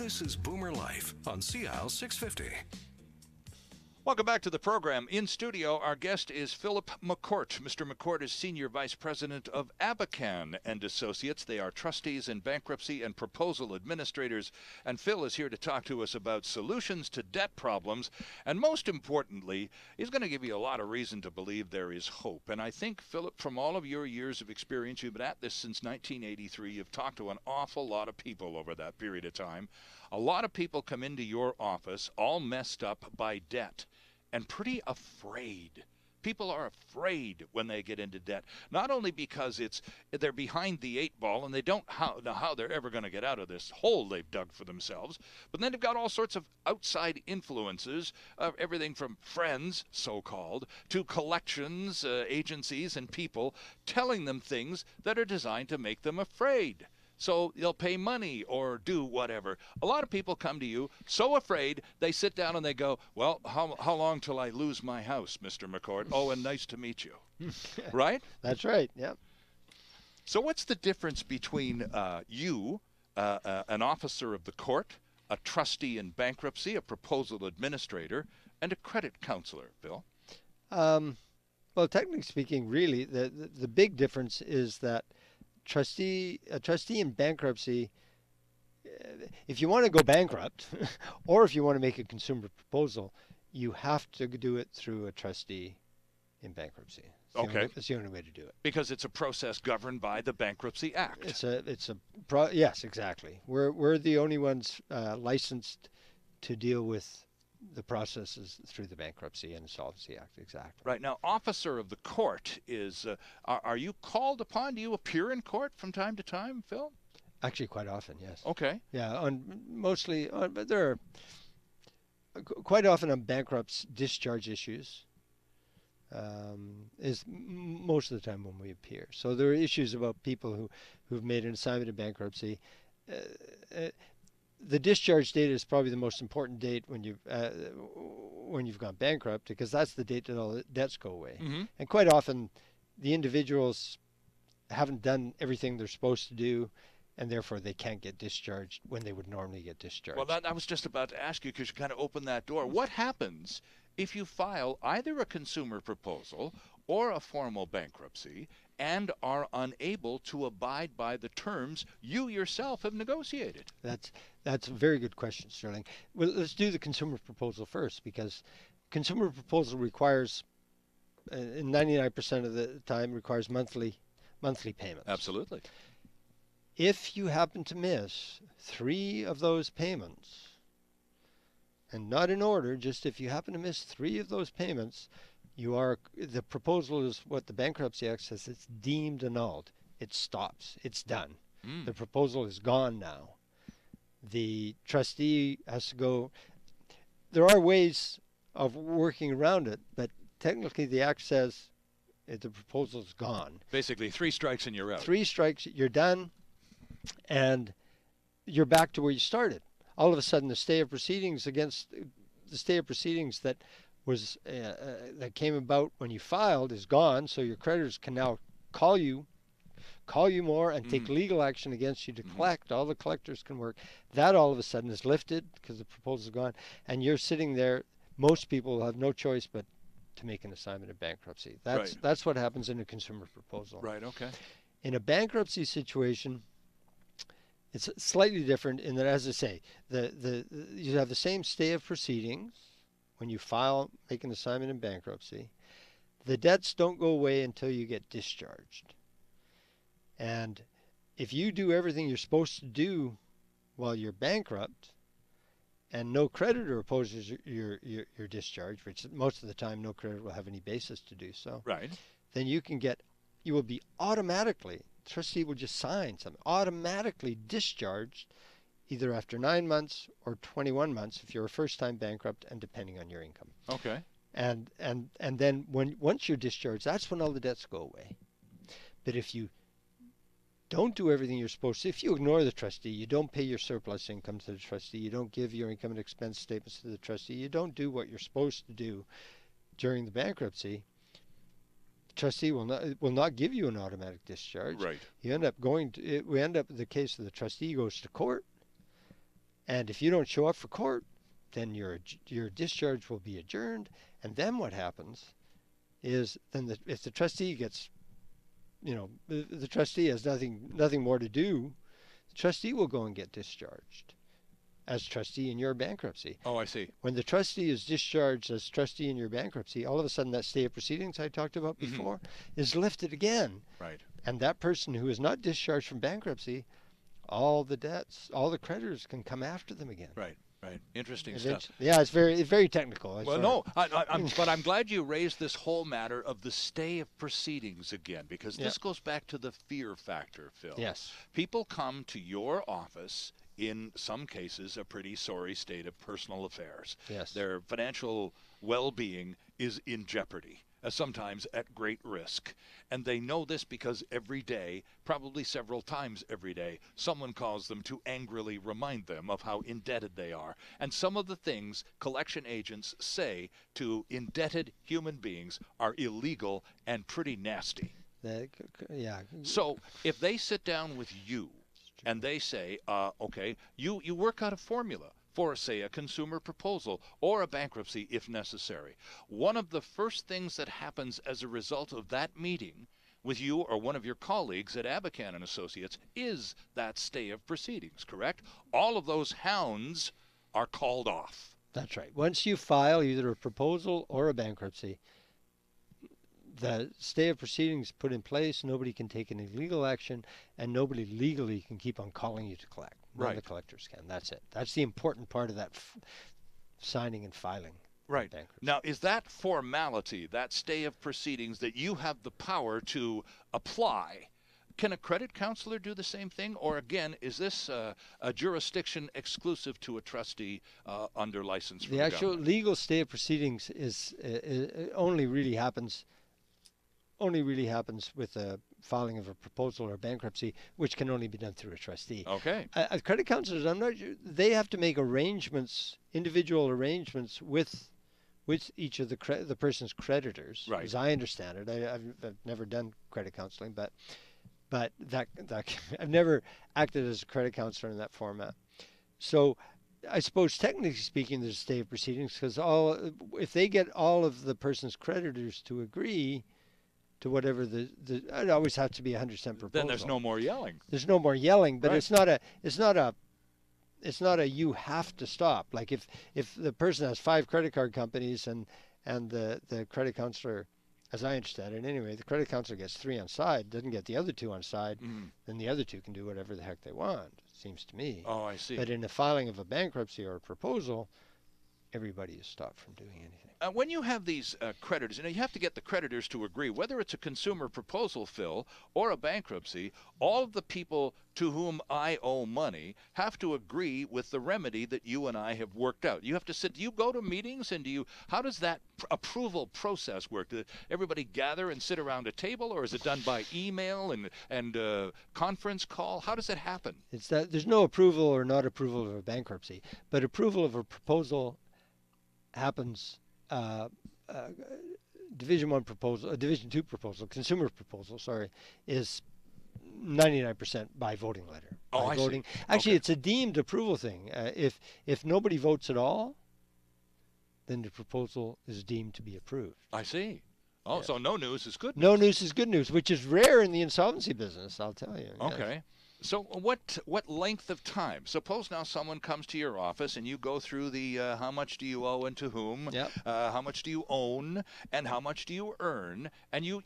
This is Boomer Life on CL 650. Welcome back to the program. In studio, our guest is Philip McCourt. Mr. McCourt is Senior Vice President of Abakhan and Associates. They are trustees in bankruptcy and proposal administrators. And Phil is here to talk to us about solutions to debt problems. And most importantly, he's going to give you a lot of reason to believe there is hope. And I think, Philip, from all of your years of experience, you've been at this since 1983. You've talked to an awful lot of people over that period of time. A lot of people come into your office all messed up by debt and pretty afraid. People are afraid when they get into debt, not only because they're behind the eight ball and they don't know how they're ever going to get out of this hole they've dug for themselves, but then they've got all sorts of outside influences, everything from friends, so-called, to collections agencies and people telling them things that are designed to make them afraid. So they'll pay money or do whatever. A lot of people come to you so afraid they sit down and they go, well, how long till I lose my house, Mr. McCourt? Oh, and nice to meet you. Right? That's right, yeah. So what's the difference between you, an officer of the court, a trustee in bankruptcy, a proposal administrator, and a credit counselor, Bill? Well, technically speaking, really, the big difference is that a trustee in bankruptcy, if you want to go bankrupt or if you want to make a consumer proposal, you have to do it through a trustee in bankruptcy. It's the only way to do it. Because it's a process governed by the Bankruptcy Act. Yes, exactly. We're the only ones licensed to deal with the processes through the Bankruptcy and Insolvency Act, exactly. Right. Now, officer of the court is, are you called upon? Do you appear in court from time to time, Phil? Actually, quite often, yes. Okay. Yeah, but there are quite often on bankrupt's discharge issues is most of the time when we appear. So there are issues about people who've made an assignment in bankruptcy. The discharge date is probably the most important date when you've gone bankrupt, because that's the date that all the debts go away. Mm-hmm. And quite often, the individuals haven't done everything they're supposed to do, and therefore they can't get discharged when they would normally get discharged. Well, I was just about to ask you, because you kind of opened that door. What happens if you file either a consumer proposal or a formal bankruptcy and are unable to abide by the terms you yourself have negotiated? That's a very good question, Sterling. Well, let's do the consumer proposal first, because consumer proposal requires, in 99% of the time, requires monthly payments. Absolutely. If you happen to miss 3 of those payments, and not in order, just if you happen to miss 3 of those payments, the proposal is what the Bankruptcy Act says, it's deemed annulled. It stops. It's done. The proposal is gone now. The trustee has to go. There are ways of working around it, but technically the Act says the proposal is gone. Basically, 3 strikes and you're out. 3 strikes, you're done, and you're back to where you started. All of a sudden, the stay of proceedings that was that came about when you filed is gone, so your creditors can now call you more and take legal action against you to collect. All the collectors can work. That all of a sudden is lifted because the proposal is gone, and you're sitting there. Most people will have no choice but to make an assignment of bankruptcy. That's what happens in a consumer proposal. Right. Okay. In a bankruptcy situation, it's slightly different in that, as I say, you have the same stay of proceedings when you make an assignment in bankruptcy. The debts don't go away until you get discharged. And if you do everything you're supposed to do while you're bankrupt, and no creditor opposes your discharge, which most of the time no creditor will have any basis to do so, right, then you will be automatically, the trustee will just sign something, automatically discharged either after 9 months or 21 months if you're a first-time bankrupt, and depending on your income. Okay. And then once you're discharged, that's when all the debts go away. But if you don't do everything you're supposed to, if you ignore the trustee, you don't pay your surplus income to the trustee, you don't give your income and expense statements to the trustee, you don't do what you're supposed to do during the bankruptcy, the trustee will not give you an automatic discharge. Right. We end up the case of the trustee goes to court, And if you don't show up for court, then your discharge will be adjourned. And then what happens is then if the trustee gets, the trustee has nothing more to do, the trustee will go and get discharged as trustee in your bankruptcy. Oh, I see. When the trustee is discharged as trustee in your bankruptcy, all of a sudden that stay of proceedings I talked about before is lifted again. Right. And that person who is not discharged from bankruptcy, all the debts, all the creditors can come after them again. Right. Right. Interesting stuff. Yeah, it's very technical. Well, no, but I'm glad you raised this whole matter of the stay of proceedings again, because this goes back to the fear factor, Phil. Yes. People come to your office, in some cases, a pretty sorry state of personal affairs. Yes. Their financial well-being is in jeopardy, sometimes at great risk. And they know this because every day, probably several times every day, someone calls them to angrily remind them of how indebted they are. And some of the things collection agents say to indebted human beings are illegal and pretty nasty. Yeah. So if they sit down with you and they say, okay, you work out a formula for, say, a consumer proposal or a bankruptcy if necessary. One of the first things that happens as a result of that meeting with you or one of your colleagues at Abakhan and Associates is that stay of proceedings, correct? All of those hounds are called off. That's right. Once you file either a proposal or a bankruptcy, the stay of proceedings put in place, nobody can take any legal action, and nobody legally can keep on calling you to collect. None of the collectors can. That's it. That's the important part of that signing and filing. Right. Now, is that formality, that stay of proceedings that you have the power to apply, can a credit counselor do the same thing? Or again, is this a jurisdiction exclusive to a trustee under license from the actual government? Legal stay of proceedings only really happens with a filing of a proposal or bankruptcy, which can only be done through a trustee. Okay. Credit counselors, I'm not sure, they have to make individual arrangements with each of the person's creditors, right, as I understand it. I've never done credit counseling, but that I've never acted as a credit counselor in that format. So I suppose technically speaking, there's a stay of proceedings because if they get all of the person's creditors to agree to whatever it always has to be 100% proposal. Then there's no more yelling. There's no more yelling, but right, it's not a you have to stop. Like if the person has 5 credit card companies and the credit counselor, as I understand it anyway, the credit counselor gets 3 on side, doesn't get the other 2 on side, then the other 2 can do whatever the heck they want, it seems to me. Oh, I see. But in the filing of a bankruptcy or a proposal, everybody is stopped from doing anything. When you have these creditors, you have to get the creditors to agree, whether it's a consumer proposal, Phil, or a bankruptcy, all of the people to whom I owe money have to agree with the remedy that you and I have worked out. You have to sit, do you go to meetings and how does that approval process work? Do everybody gather and sit around a table, or is it done by email and conference call? How does it happen? It's that there's no approval or not approval of a bankruptcy, but approval of a proposal happens. Division 1 proposal, Division 2 proposal, consumer proposal, is 99% by voting letter. Oh, I see. Actually, okay, it's a deemed approval thing. If nobody votes at all, then the proposal is deemed to be approved. I see. Oh, yes. So no news is good news. No news is good news, which is rare in the insolvency business, I'll tell you. Okay. Yes. So what length of time? Suppose now someone comes to your office and you go through the how much do you owe and to whom, Yep. How much do you own and how much do you earn, and you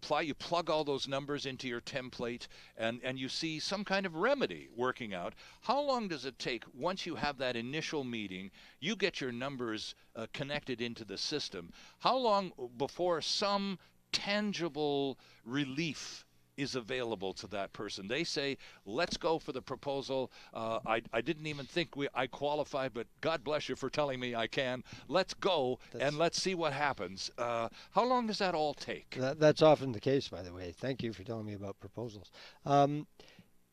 plug all those numbers into your template and you see some kind of remedy working out. How long does it take once you have that initial meeting, you get your numbers connected into the system? How long before some tangible relief is available to that person? They say, let's go for the proposal. I didn't even think I qualified, but God bless you for telling me I can. Let's go and let's see what happens. How long does that all take? That's often the case, by the way. Thank you for telling me about proposals.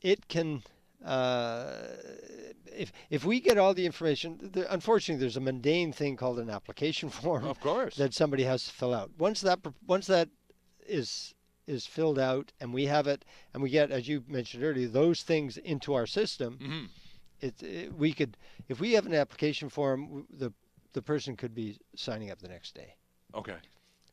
It can, if we get all the information, unfortunately there's a mundane thing called an application form. Of course. That somebody has to fill out. Once that is filled out and we have it and we get, as you mentioned earlier, those things into our system, we could, if we have an application form, the person could be signing up the next day. Okay.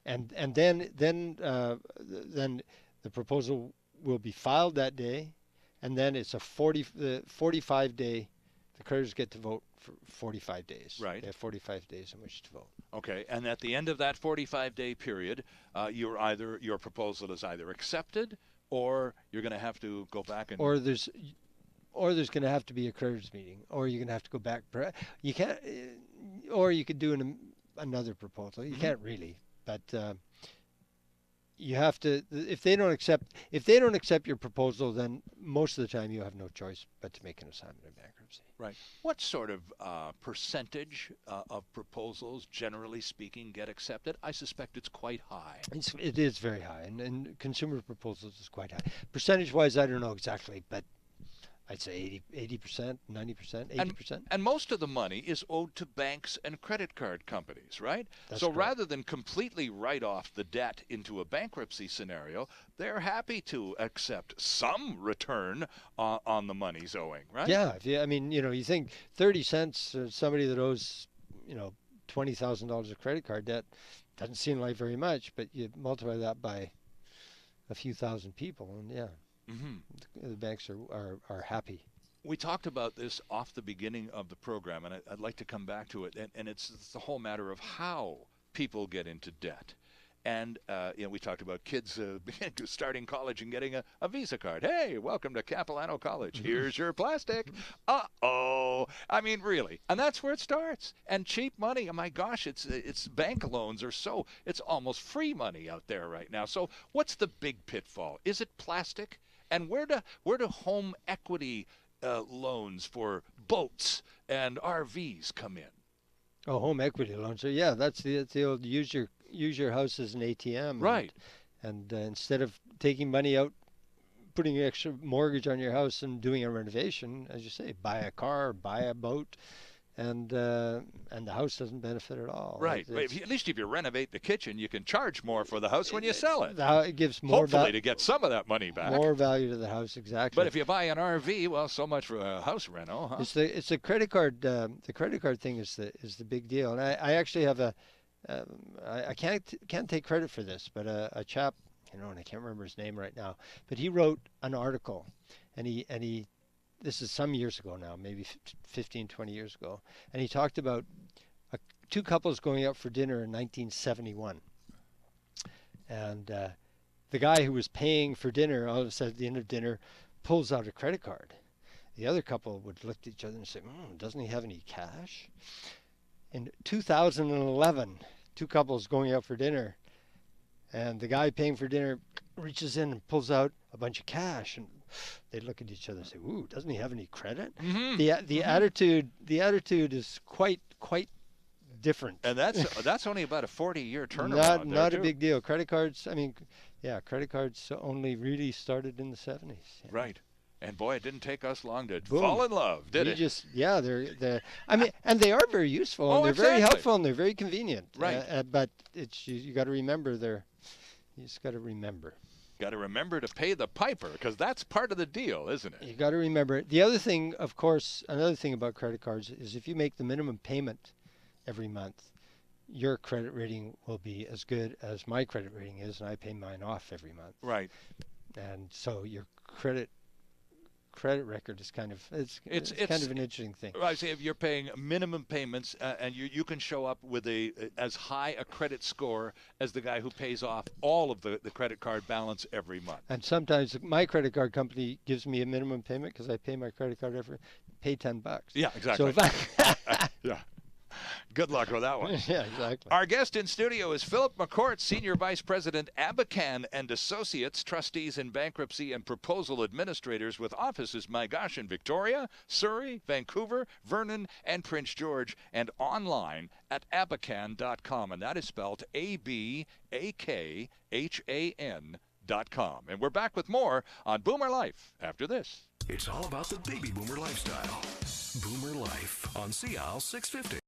And then the proposal will be filed that day, and then it's a 45 day. The creditors get to vote for 45 days. Right. They have 45 days in which to vote. Okay, and at the end of that 45-day period, your proposal is either accepted, or you're going to have to go back and. Or there's going to have to be a creditors meeting, or you're going to have to go back. You can't, or you could do another proposal. You can't really, but you have to. If they don't accept your proposal, then most of the time you have no choice but to make an assignment of bankruptcy. Right. What sort of percentage of proposals, generally speaking, get accepted? I suspect it's quite high. It is very high, and consumer proposals is quite high. Percentage-wise, I don't know exactly, but I'd say 80%, 90%, 80%. And most of the money is owed to banks and credit card companies, right? That's so correct. Rather than completely write off the debt into a bankruptcy scenario, they're happy to accept some return on the money's owing, right? Yeah. I mean, you think 30 cents somebody that owes, $20,000 of credit card debt doesn't seem like very much, but you multiply that by a few thousand people, and yeah. The banks are happy. We talked about this off the beginning of the program, and I'd like to come back to it. And it's the whole matter of how people get into debt. And we talked about kids starting college and getting a Visa card. Hey, welcome to Capilano College. Here's your plastic. Uh-oh. I mean, really. And that's where it starts. And cheap money. Oh, my gosh, it's bank loans are it's almost free money out there right now. So what's the big pitfall? Is it plastic? And where do home equity loans for boats and RVs come in? Oh, home equity loans. So yeah, that's the old use your house as an ATM. Right. And instead of taking money out, putting extra mortgage on your house and doing a renovation, as you say, buy a car, buy a boat, and the house doesn't benefit at all. Right. At least if you renovate the kitchen, you can charge more for the house when you sell it. It gives more hopefully to get some of that money back. More value to the house, exactly. But if you buy an RV, well, so much for a house reno, huh? It's the credit card. The credit card thing is the big deal. And I actually have I can't take credit for this, but a chap, and I can't remember his name right now, but he wrote an article, and he this is some years ago now, maybe 15, 20 years ago, and he talked about two couples going out for dinner in 1971. And the guy who was paying for dinner, all of a sudden at the end of dinner, pulls out a credit card. The other couple would look at each other and say, doesn't he have any cash? In 2011, two couples going out for dinner, and the guy paying for dinner reaches in and pulls out a bunch of cash, and they look at each other and say, "Ooh, doesn't he have any credit?" The attitude is quite different. And that's only about a 40-year turnaround. Not a big deal. Credit cards. I mean, credit cards only really started in the 70s. Yeah. Right. And boy, it didn't take us long to fall in love, did it? They're. I mean, and they are very useful, and they're very helpful, and they're very convenient. Right. But you got to remember you just got to remember. Got to remember to pay the piper, because that's part of the deal, isn't it? You got to remember. The other thing, of course, another thing about credit cards is if you make the minimum payment every month, your credit rating will be as good as my credit rating is, and I pay mine off every month. Right. And so your credit record is kind of it's kind of an interesting thing. Right. So if you're paying minimum payments and you can show up with as high a credit score as the guy who pays off all of the credit card balance every month. And sometimes my credit card company gives me a minimum payment because I pay my credit card pay $10. Yeah, exactly. So if yeah. Good luck with that one. Yeah, exactly. Our guest in studio is Philip McCourt, Senior Vice President, Abakhan and Associates, trustees in bankruptcy and proposal administrators with offices, my gosh, in Victoria, Surrey, Vancouver, Vernon, and Prince George, and online at abakhan.com. And that is spelled ABAKHAN.com. And we're back with more on Boomer Life after this. It's all about the baby boomer lifestyle. Boomer Life on CL 650.